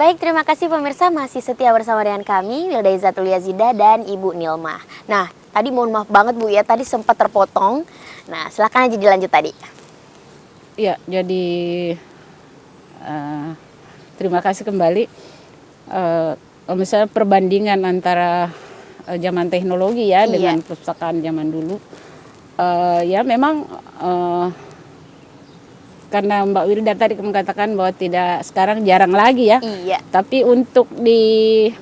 Baik, terima kasih pemirsa masih setia bersama dengan kami, Wilda Izzatul Yazida dan Ibu Nilma. Nah, tadi mohon maaf banget Bu ya, tadi sempat terpotong. Nah, silakan aja dilanjut tadi. Ya, jadi terima kasih kembali. Misalnya perbandingan antara zaman teknologi ya dengan perpustakaan zaman dulu. Ya memang karena Mbak Wilda tadi mengatakan bahwa tidak sekarang jarang lagi ya. Iya. Tapi untuk di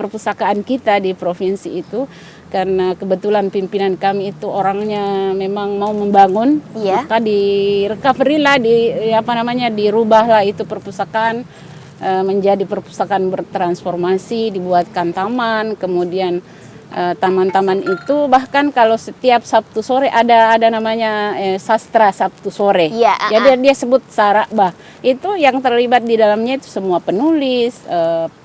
perpustakaan kita di provinsi itu, karena kebetulan pimpinan kami itu orangnya memang mau membangun, maka di recovery lah, dirubahlah itu perpustakaan menjadi perpustakaan bertransformasi, dibuatkan taman, kemudian taman-taman itu bahkan kalau setiap Sabtu sore ada namanya sastra Sabtu sore. Jadi dia sebut Sarabah. Itu yang terlibat di dalamnya itu semua penulis,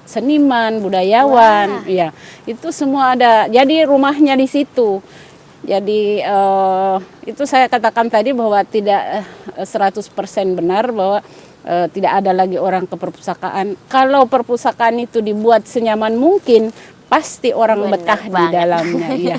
seniman, budayawan, ya. Itu semua ada. Jadi rumahnya di situ. Jadi itu saya katakan tadi bahwa tidak 100% benar bahwa tidak ada lagi orang ke perpustakaan. Kalau perpustakaan itu dibuat senyaman mungkin, pasti orang betah di dalamnya. Iya.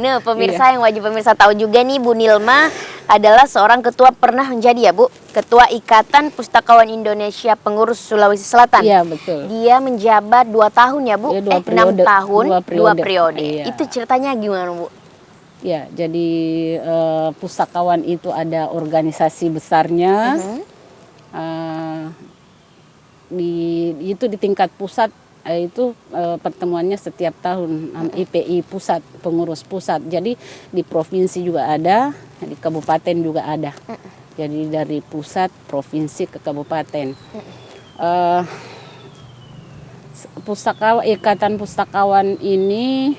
Nah, pemirsa yang wajib pemirsa tahu juga nih, Bu Nilma adalah seorang ketua, pernah menjadi ya Bu, Ketua Ikatan Pustakawan Indonesia Pengurus Sulawesi Selatan. Iya, betul. Dia menjabat 2 tahun ya Bu, 6 tahun, 2 periode. Iya. Itu ceritanya gimana Bu? Ya, jadi pustakawan itu ada organisasi besarnya. Itu di tingkat pusat. Itu pertemuannya setiap tahun, IPI pusat, pengurus pusat. Jadi di provinsi juga ada, di kabupaten juga ada. Jadi dari pusat, provinsi ke kabupaten. Ikatan Pustakawan ini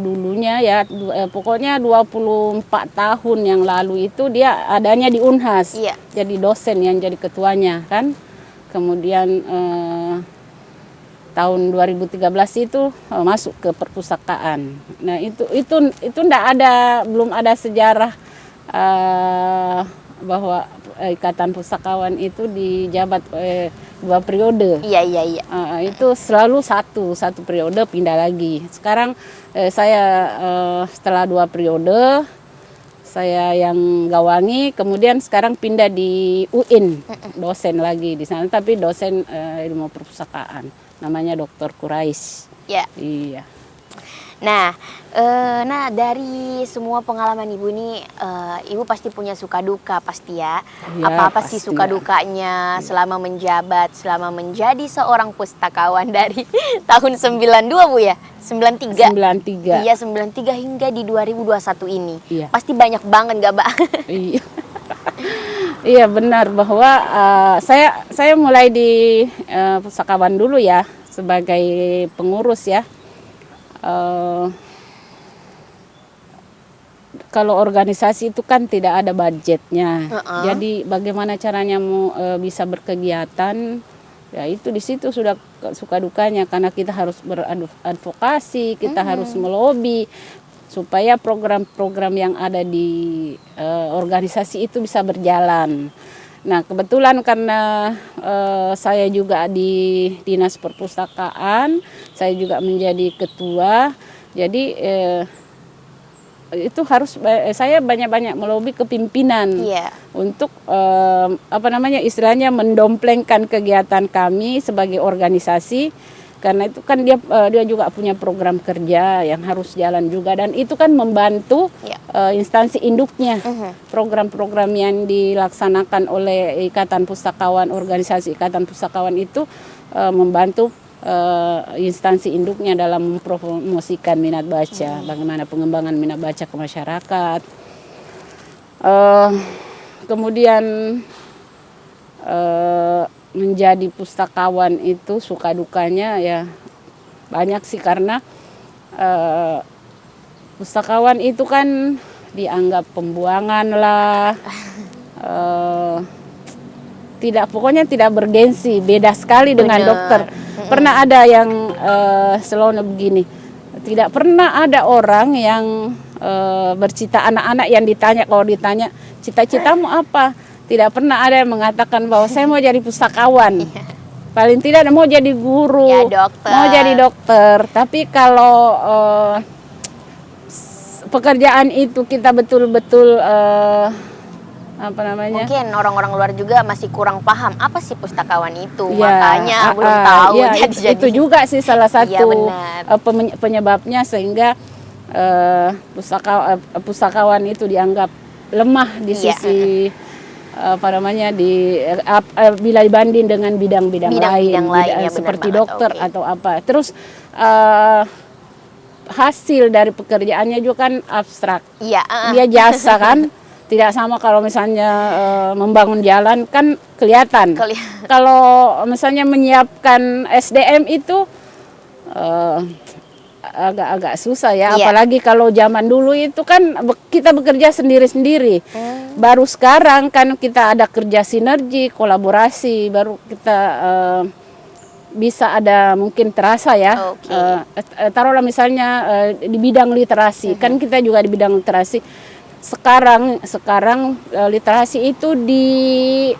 dulunya ya, pokoknya 24 tahun yang lalu itu dia adanya di Unhas. Jadi dosen yang jadi ketuanya kan. Kemudian tahun 2013 itu masuk ke perpustakaan. Nah itu belum ada sejarah bahwa Ikatan Pustakawan itu dijabat 2 periode. Iya. Itu selalu satu periode pindah lagi. Sekarang saya setelah 2 periode saya yang gawangi, kemudian sekarang pindah di UIN, dosen lagi di sana, tapi dosen ilmu perpustakaan. Namanya Dr. Kurais. Iya. Nah, dari semua pengalaman Ibu ini, Ibu pasti punya suka duka pasti ya. Apa-apa sih suka dukanya selama menjabat, selama menjadi seorang pustakawan dari tahun 92 Bu ya? 93. 93. Iya, 93 hingga di 2021 ini. Iya. Pasti banyak banget nggak Mbak? Iya. Iya benar bahwa saya mulai di pustakawan dulu ya sebagai pengurus ya. Kalau organisasi itu kan tidak ada budgetnya, jadi bagaimana caranya bisa berkegiatan? Ya itu di situ sudah suka dukanya karena kita harus beradvokasi, kita harus melobi supaya program-program yang ada di organisasi itu bisa berjalan. Nah kebetulan karena saya juga di Dinas Perpustakaan, saya juga menjadi ketua, jadi itu harus saya banyak-banyak melobi ke pimpinan untuk istilahnya mendomplengkan kegiatan kami sebagai organisasi. Karena itu kan dia juga punya program kerja yang harus jalan juga, dan itu kan membantu instansi induknya. Program-program yang dilaksanakan oleh Ikatan Pustakawan, organisasi Ikatan Pustakawan itu membantu instansi induknya dalam mempromosikan minat baca, bagaimana pengembangan minat baca ke masyarakat. Kemudian menjadi pustakawan itu suka dukanya ya banyak sih, karena pustakawan itu kan dianggap pembuangan lah, pokoknya tidak bergensi, beda sekali dengan dokter. Pernah ada yang selalu begini, tidak pernah ada orang yang bercita, anak-anak yang kalau ditanya cita-citamu apa, tidak pernah ada yang mengatakan bahwa saya mau jadi pustakawan. paling tidak mau jadi guru, Ya, dokter. mau jadi dokter. Tapi kalau pekerjaan itu kita betul-betul apa namanya? Mungkin orang-orang luar juga masih kurang paham apa sih pustakawan itu, Ya, makanya belum tahu. ya, itu juga sih salah satu Iya, benar. penyebabnya sehingga pustakawan itu dianggap lemah di Iya. sisi apa namanya bila dibanding dengan bidang-bidang Bidang-bidang lain, ya, benar seperti banget. dokter Oke. atau apa. Terus hasil dari pekerjaannya juga kan abstrak. Iya, Dia jasa kan, tidak sama kalau misalnya membangun jalan kan kelihatan. Kalau misalnya menyiapkan SDM itu agak-agak susah ya, Iya. apalagi kalau zaman dulu itu kan kita bekerja sendiri-sendiri. Baru sekarang kan kita ada kerja sinergi, kolaborasi, baru kita bisa ada mungkin terasa ya. Oke. Taruhlah misalnya di bidang literasi, kan kita juga di bidang literasi. Sekarang literasi itu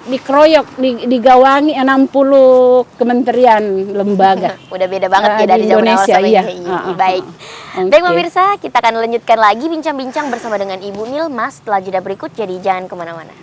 dikeroyok, digawangi 60 kementerian lembaga. Udah beda banget ya Di dari zaman awal Indonesia, sama iya. ini. Baik. Oke. Baik pemirsa, kita akan lanjutkan lagi bincang-bincang bersama dengan Ibu Nilma setelah jeda berikut, jadi jangan kemana-mana.